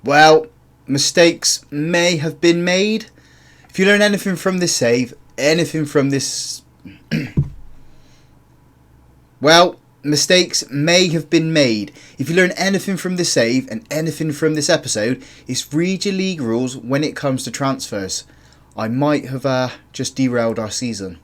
Well, mistakes may have been made. If you learn anything from this save, anything from this... well, mistakes may have been made. If you learn anything from this save and anything from this episode, it's read your league rules when it comes to transfers. I might have just derailed our season.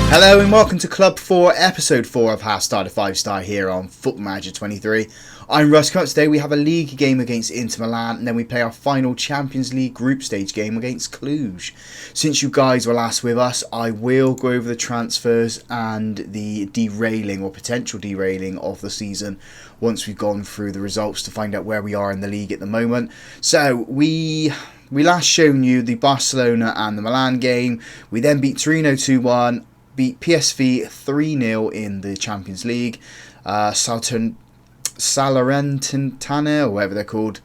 Hello and welcome to Club 4, Episode 4 of How Started 5 Star here on Football Manager 23. I'm Russ. Today we have a league game against Inter Milan and then we play our final Champions League group stage game against Cluj. Since you guys were last with us, I will go over the transfers and the derailing or potential derailing of the season once we've gone through the results to find out where we are in the league at the moment. So we last shown you the Barcelona and the Milan game. We then beat Torino 2-1. Beat PSV 3-0 in the Champions League. Salernitana, or whatever they're called.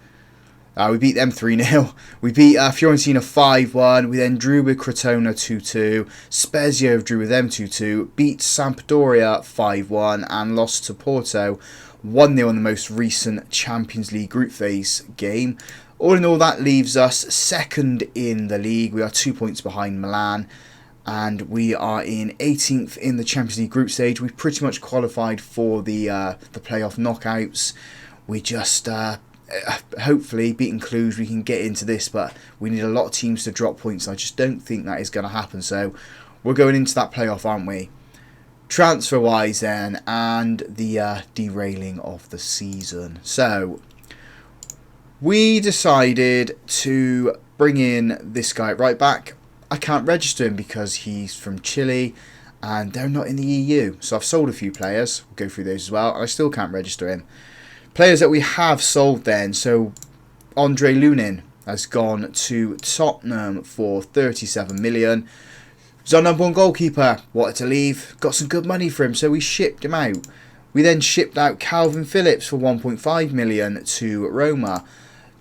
We beat them 3-0. We beat Fiorentina 5-1. We then drew with Crotona 2-2. Spezia drew with them 2-2. Beat Sampdoria 5-1 and lost to Porto 1-0 in the most recent Champions League group phase game. All in all, that leaves us second in the league. We are 2 points behind Milan. And we are in 18th in the Champions League group stage. We've pretty much qualified for the playoff knockouts. We just, hopefully, beating Cluj, we can get into this. But we need a lot of teams to drop points. I just don't think that is going to happen. So we're going into that playoff, aren't we? Transfer-wise then, and the derailing of the season. So we decided to bring in this guy right back. I can't register him because he's from Chile and they're not in the EU. So I've sold a few players. We'll go through those as well. And I still can't register him. Players that we have sold then. So Andre Lunin has gone to Tottenham for 37 million. He's our number one goalkeeper. Wanted to leave. Got some good money for him. So we shipped him out. We then shipped out Calvin Phillips for 1.5 million to Roma.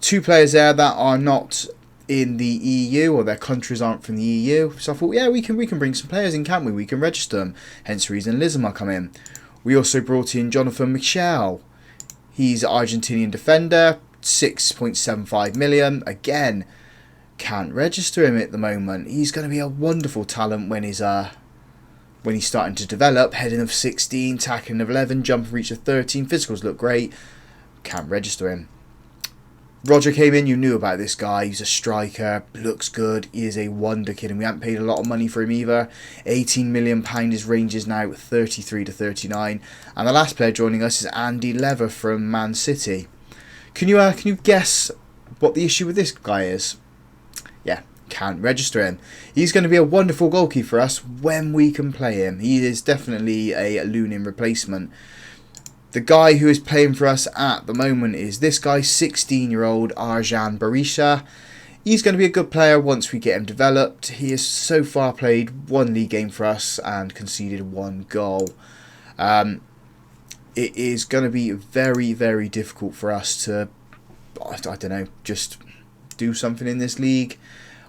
Two players there that are not in the EU, or their countries aren't from the EU. So I thought, yeah, we can bring some players in, can't we? We can register them. Hence the reason Lizama come in. We also brought in Jonathan Michel. He's an Argentinian defender, 6.75 million. Again, can't register him at the moment. He's going to be a wonderful talent when he's starting to develop. Heading of 16, tackling of 11, jump reach of 13. Physicals look great. Can't register him. Roger came in, you knew about this guy. He's a striker, looks good. He is a wonder kid, and we haven't paid a lot of money for him either. £18 million, his range is now 33 to 39. And the last player joining us is Andy Lever from Man City. Can you guess what the issue with this guy is? Yeah, can't register him. He's going to be a wonderful goalkeeper for us when we can play him. He is definitely a Lunin replacement. The guy who is playing for us at the moment is this guy, 16-year-old Arjan Berisha. He's going to be a good player once we get him developed. He has so far played one league game for us and conceded one goal. It is going to be very, very difficult for us to, I don't know, just do something in this league.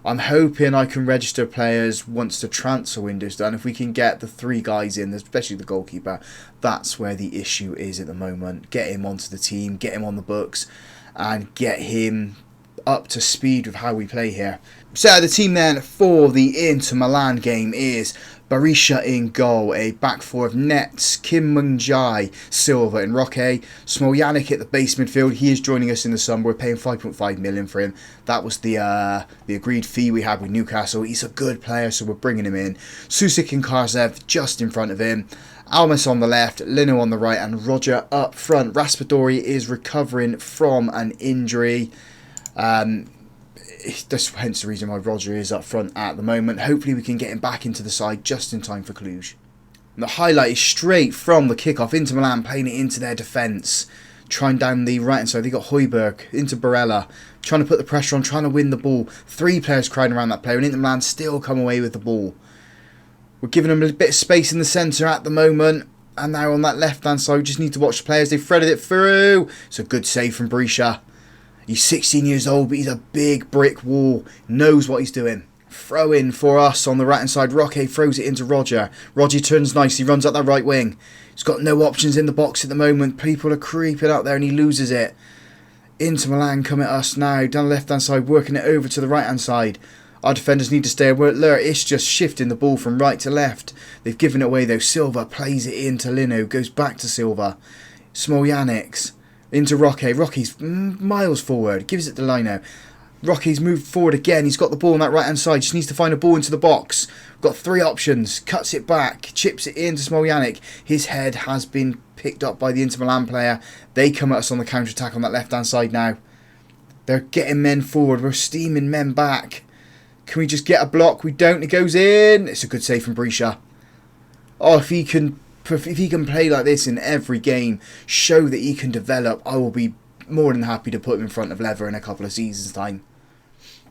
I'm hoping I can register players once the transfer window's done. If we can get the three guys in, especially the goalkeeper, that's where the issue is at the moment. Get him onto the team, get him on the books, and get him up to speed with how we play here. So the team then for the Inter Milan game is Berisha in goal, a back four of Nets, Kim Mung-jae, Silva and Roque, Smoljannik at the base midfield. He is joining us in the summer. We're paying 5.5 million for him. That was the agreed fee we had with Newcastle. He's a good player, so we're bringing him in. Susik and Karzev just in front of him. Almas on the left, Lino on the right, and Roger up front. Raspadori is recovering from an injury. That's hence the reason why Roger is up front at the moment. Hopefully we can get him back into the side just in time for Cluj. And the highlight is straight from the kickoff. Inter Milan playing it into their defence. Trying down the right hand side. They got Højbjerg into Barella. Trying to put the pressure on, trying to win the ball. Three players crowding around that player, and Inter Milan still come away with the ball. We're giving them a bit of space in the centre at the moment. And now on that left hand side, we just need to watch the players. They threaded it through. It's a good save from Berisha. He's 16 years old, but he's a big brick wall. Knows what he's doing. Throw in for us on the right hand side. Roque throws it into Roger. Roger turns nicely, runs up that right wing. He's got no options in the box at the moment. People are creeping up there and he loses it. Inter Milan come at us now. Down the left hand side, working it over to the right hand side. Our defenders need to stay alert. It's just shifting the ball from right to left. They've given it away though. Silva plays it into Lino. Goes back to Silva. Smoljanix into Roque. Rocky's miles forward. Gives it to Lino. Rocky's moved forward again. He's got the ball on that right hand side. Just needs to find a ball into the box. Got three options. Cuts it back. Chips it into Smoljanix. His head has been picked up by the Inter Milan player. They come at us on the counter attack on that left hand side now. They're getting men forward. We're steaming men back. Can we just get a block? We don't. It goes in. It's a good save from Brescia. Oh, if he can play like this in every game, show that he can develop, I will be more than happy to put him in front of Lever in a couple of seasons' time.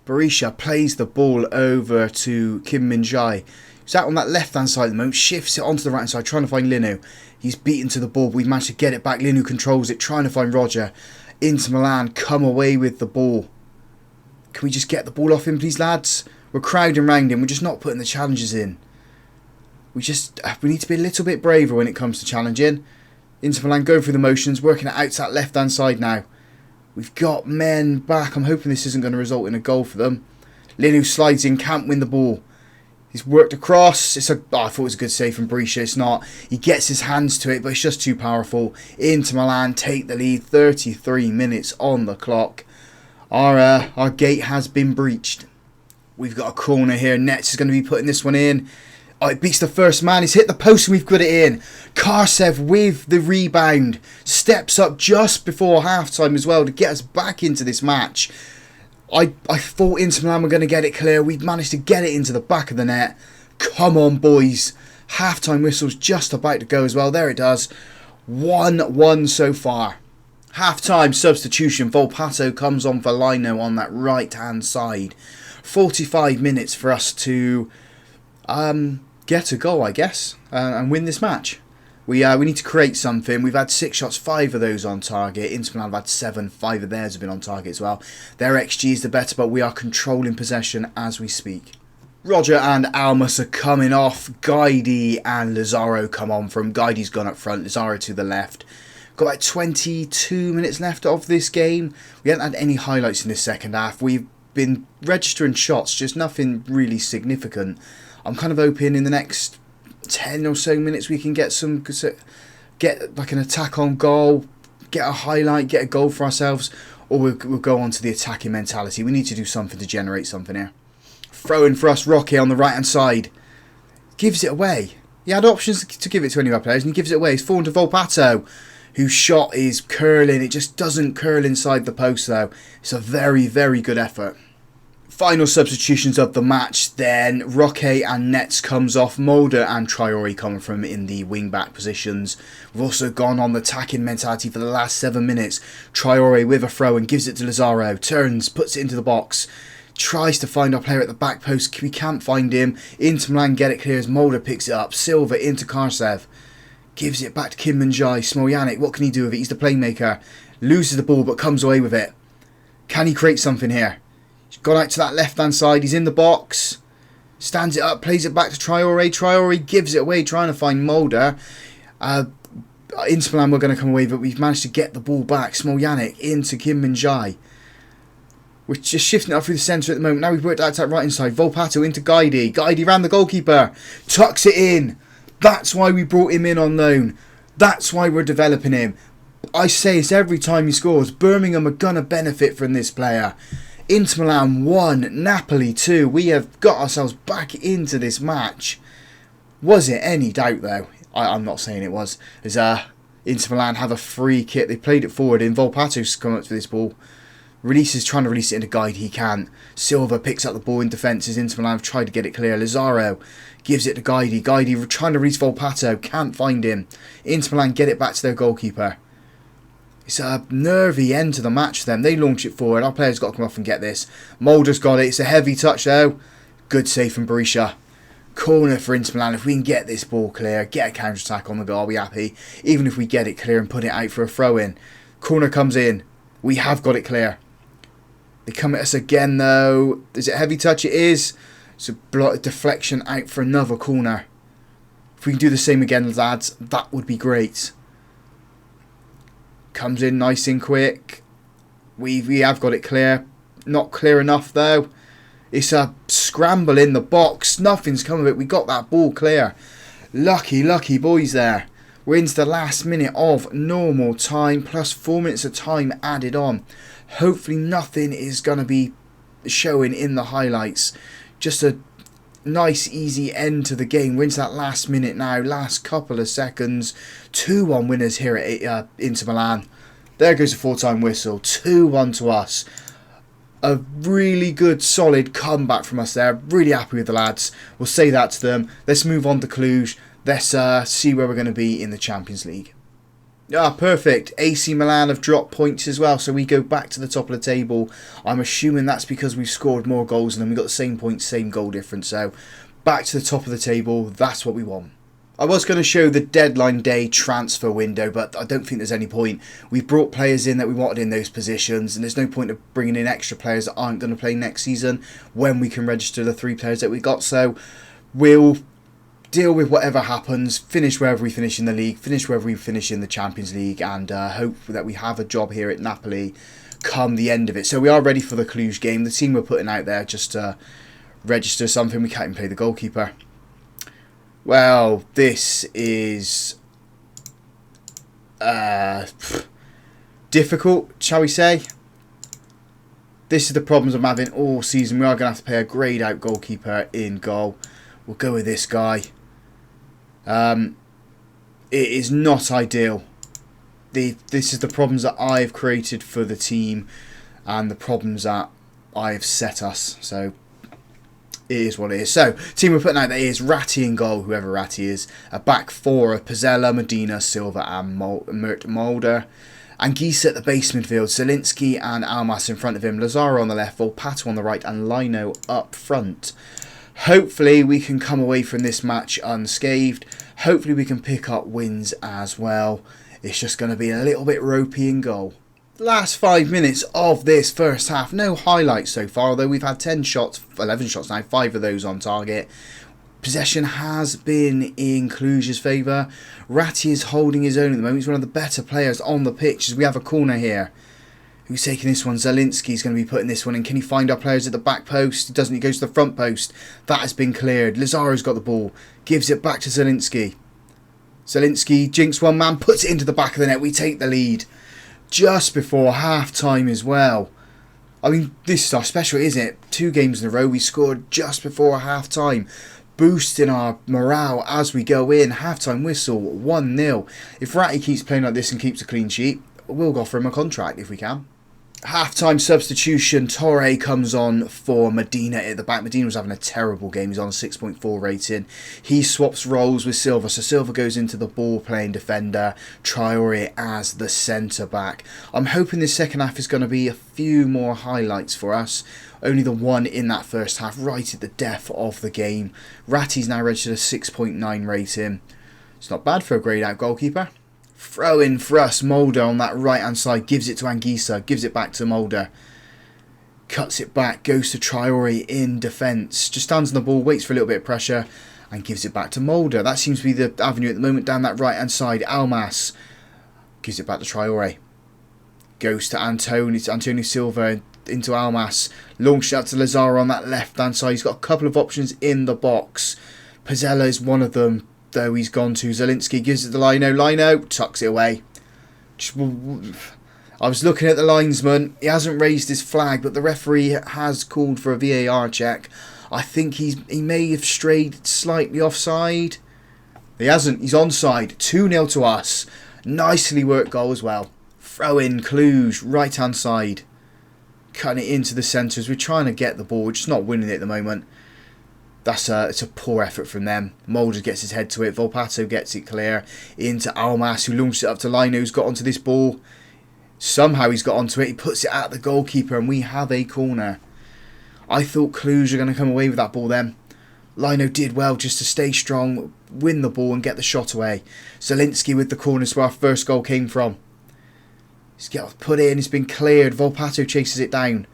Brescia plays the ball over to Kim Min-jae. He's out on that left-hand side at the moment, shifts it onto the right-hand side, trying to find Linu. He's beaten to the ball, but we've managed to get it back. Linu controls it, trying to find Roger. Inter Milan come away with the ball. Can we just get the ball off him, please, lads? We're crowding around him. We're just not putting the challenges in. We need to be a little bit braver when it comes to challenging. Inter Milan going through the motions, working it out to that left-hand side now. We've got men back. I'm hoping this isn't going to result in a goal for them. Linu slides in, can't win the ball. He's worked across. I thought it was a good save from Brescia. It's not. He gets his hands to it, but it's just too powerful. Inter Milan take the lead. 33 minutes on the clock. Our gate has been breached. We've got a corner here. Nets is going to be putting this one in. Oh, it beats the first man. He's hit the post and we've got it in. Karsev with the rebound. Steps up just before half-time as well to get us back into this match. I thought Inter Milan were going to get it clear. We've managed to get it into the back of the net. Come on, boys. Half-time whistle's just about to go as well. There it does. 1-1 so far. Half-time substitution. Volpato comes on for Lino on that right-hand side. 45 minutes for us to get a goal, I guess, and win this match. We need to create something. We've had 6 shots, 5 of those on target. Inter Milan have had 7, 5 of theirs have been on target as well. Their XG is the better, but we are controlling possession as we speak. Roger and Almas are coming off. Guidi and Lazaro come on from. Guidi's gone up front, Lazaro to the left. Got about 22 minutes left of this game. We haven't had any highlights in this second half. We've been registering shots, just nothing really significant. I'm kind of hoping in the next 10 or so minutes we can get like an attack on goal, get a highlight, get a goal for ourselves, or we'll go on to the attacking mentality. We need to do something to generate something here. Throw in for us, Rocky on the right hand side. Gives it away. He had options to give it to any of our players and he gives it away. He's fallen to Volpato, whose shot is curling. It just doesn't curl inside the post though. It's a very, very good effort. Final substitutions of the match then. Roque and Nets comes off. Mulder and Traore come from in the wing-back positions. We've also gone on the attacking mentality for the last 7 minutes. Traore with a throw and gives it to Lazaro. Turns, puts it into the box. Tries to find our player at the back post. We can't find him. Inter Milan get it clear as Mulder picks it up. Silva into Karsev. Gives it back to Kim Min-jae. Smoljanix, what can he do with it? He's the playmaker. Loses the ball but comes away with it. Can he create something here? He's gone out to that left-hand side. He's in the box. Stands it up. Plays it back to Traore. Traore gives it away, trying to find Mulder. Inter Milan were going to come away, but we've managed to get the ball back. Smoljanix into Kim Min-jae. We're just shifting it up through the centre at the moment. Now we've worked out to that right-hand side. Volpato into Guidi. Guidi round the goalkeeper. Tucks it in. That's why we brought him in on loan. That's why we're developing him. I say this every time he scores. Birmingham are going to benefit from this player. Inter Milan 1, Napoli 2. We have got ourselves back into this match. Was it any doubt though? I'm not saying it was. As Inter Milan have a free kick. They played it forward in. Volpato's come up to this ball. Trying to release it into Guide. He can't. Silva picks up the ball in defence as Inter Milan have tried to get it clear. Lazaro gives it to Guidi. Guidi trying to release Volpato. Can't find him. Inter Milan get it back to their goalkeeper. It's a nervy end to the match for them. They launch it forward. Our players got to come off and get this. Mulder's got it. It's a heavy touch though. Good save from Brescia. Corner for Inter Milan. If we can get this ball clear, get a counter-attack on the goal, I'll be happy. Even if we get it clear and put it out for a throw-in. Corner comes in. We have got it clear. They come at us again though. Is it a heavy touch? It is. So deflection out for another corner. If we can do the same again, lads, that would be great. Comes in nice and quick. We have got it clear. Not clear enough though. It's a scramble in the box. Nothing's come of it. We got that ball clear. Lucky boys there. We're into the last minute of normal time plus 4 minutes of time added on. Hopefully nothing is going to be showing in the highlights. Just a nice easy end to the game. We're into that last minute now. Last couple of seconds. 2-1 winners here at Inter Milan. There goes the full-time whistle. 2-1 to us. A really good, solid comeback from us there. Really happy with the lads. We'll say that to them. Let's move on to Cluj. Let's see where we're going to be in the Champions League. Perfect. AC Milan have dropped points as well, so we go back to the top of the table. I'm assuming that's because we've scored more goals than them. We've got the same points, same goal difference. So back to the top of the table. That's what we want. I was going to show the deadline day transfer window, but I don't think there's any point. We've brought players in that we wanted in those positions, and there's no point of bringing in extra players that aren't going to play next season when we can register the 3 players that we got. So we'll deal with whatever happens, finish wherever we finish in the league, finish wherever we finish in the Champions League, and hope that we have a job here at Napoli come the end of it. So we are ready for the Cluj game. The team we're putting out there just to register something. We can't even play the goalkeeper. Well, this is difficult, shall we say. This is the problems I'm having all season. We are going to have to play a greyed out goalkeeper in goal. We'll go with this guy. It is not ideal. This is the problems that I've created for the team and the problems that I've set us. So it is what it is. So, team we're putting out there is Ratti in goal, whoever Ratti is. A back 4 of Pizzella, Medina, Silva and Mulder. Anguissa at the base midfield. Zielinski and Almas in front of him. Lazaro on the left, Volpato on the right and Lino up front. Hopefully we can come away from this match unscathed. Hopefully we can pick up wins as well. It's just going to be a little bit ropey in goal. Last 5 minutes of this first half. No highlights so far, although we've had 10 shots, 11 shots now, 5 of those on target. Possession has been in Cluj's favour. Ratti is holding his own at the moment. He's one of the better players on the pitch as we have a corner here. Who's taking this one? Zielinski's going to be putting this one in. Can he find our players at the back post? He doesn't. He goes to the front post. That has been cleared. Lazaro's got the ball. Gives it back to Zielinski. Zielinski jinks one man. Puts it into the back of the net. We take the lead. Just before half time as well. I mean, this is our special, isn't it? 2 games in a row. We scored just before half time. Boosting our morale as we go in. Half-time whistle, 1-0. If Ratti keeps playing like this and keeps a clean sheet, we'll offer him a contract if we can. Half-time substitution, Torre comes on for Medina at the back. Medina was having a terrible game. He's on a 6.4 rating. He swaps roles with Silva. So Silva goes into the ball-playing defender. Traore as the centre-back. I'm hoping this second half is going to be a few more highlights for us. Only the one in that first half, right at the death of the game. Ratti's now registered a 6.9 rating. It's not bad for a greyed out goalkeeper. Throw in for us. Mulder on that right hand side. Gives it to Anguissa. Gives it back to Mulder. Cuts it back. Goes to Traore in defence. Just stands on the ball. Waits for a little bit of pressure. And gives it back to Mulder. That seems to be the avenue at the moment down that right hand side. Almas. Gives it back to Traore. Goes to Antonio Silva into Almas. Launched out to Lazaro on that left hand side. He's got a couple of options in the box. Pizzella is one of them. Though he's gone to Zielinski, gives it to Lino. Lino tucks it away. I was looking at the linesman. He hasn't raised his flag, but the referee has called for a VAR check. I think he may have strayed slightly offside. He hasn't. He's onside. 2-0 to us. Nicely worked goal as well. Throw in Cluj, right hand side. Cutting it into the centre as we're trying to get the ball. We're just not winning it at the moment. It's a poor effort from them. Mulder gets his head to it. Volpato gets it clear into Almas, who launches it up to Lino, who's got onto this ball. Somehow he's got onto it. He puts it at the goalkeeper, and we have a corner. I thought Cluj are going to come away with that ball then. Lino did well just to stay strong, win the ball, and get the shot away. Zielinski with the corners where our first goal came from. He's got put in. It's been cleared. Volpato chases it down.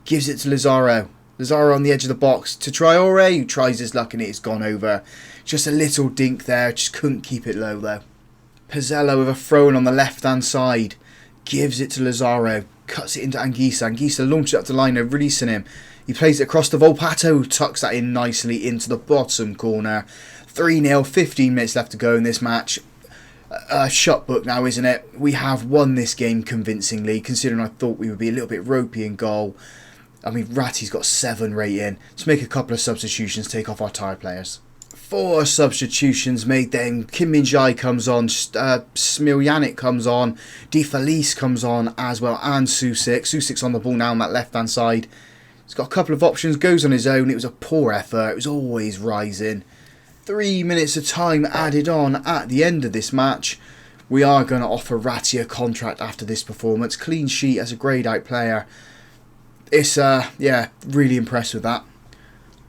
Gives it to Lazaro. Lazaro on the edge of the box to Traore, who tries his luck and it's gone over. Just a little dink there, just couldn't keep it low though. Pizzello with a throw in on the left hand side. Gives it to Lazaro, cuts it into Anguissa. Anguissa launches up to Lino, releasing him. He plays it across to Volpato, who tucks that in nicely into the bottom corner. 3-0, 15 minutes left to go in this match. Shut book now, isn't it? We have won this game convincingly, considering I thought we would be a little bit ropey in goal. I mean, Ratty's got 7 rating. Let's make a couple of substitutions, take off our tired players. 4 substitutions made then. Kim Min-jae comes on, Smiljanic comes on, De Felice comes on as well, and Susik. Susik's on the ball now on that left-hand side. He's got a couple of options, goes on his own. It was a poor effort, it was always rising. 3 minutes of time added on at the end of this match. We are going to offer Ratty a contract after this performance. Clean sheet as a greyed out player. It's, yeah, really impressed with that.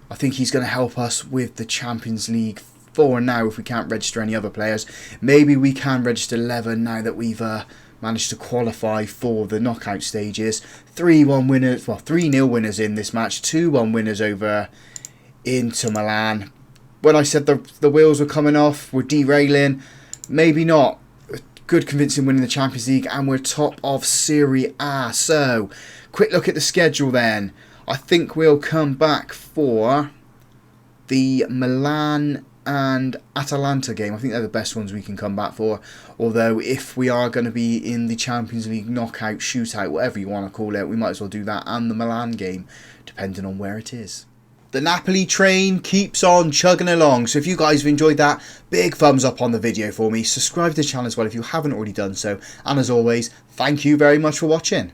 I think he's going to help us with the Champions League for now if we can't register any other players. Maybe we can register 11 now that we've managed to qualify for the knockout stages. 3-1 winners, well, 3-0 winners in this match. 2-1 winners over Inter Milan. When I said the wheels were coming off, we're derailing. Maybe not. Good convincing win in the Champions League and we're top of Serie A. So, quick look at the schedule then. I think we'll come back for the Milan and Atalanta game. I think they're the best ones we can come back for. Although, if we are going to be in the Champions League knockout, shootout, whatever you want to call it, we might as well do that and the Milan game, depending on where it is. The Napoli train keeps on chugging along, so if you guys have enjoyed that, big thumbs up on the video for me. Subscribe to the channel as well if you haven't already done so. And as always, thank you very much for watching.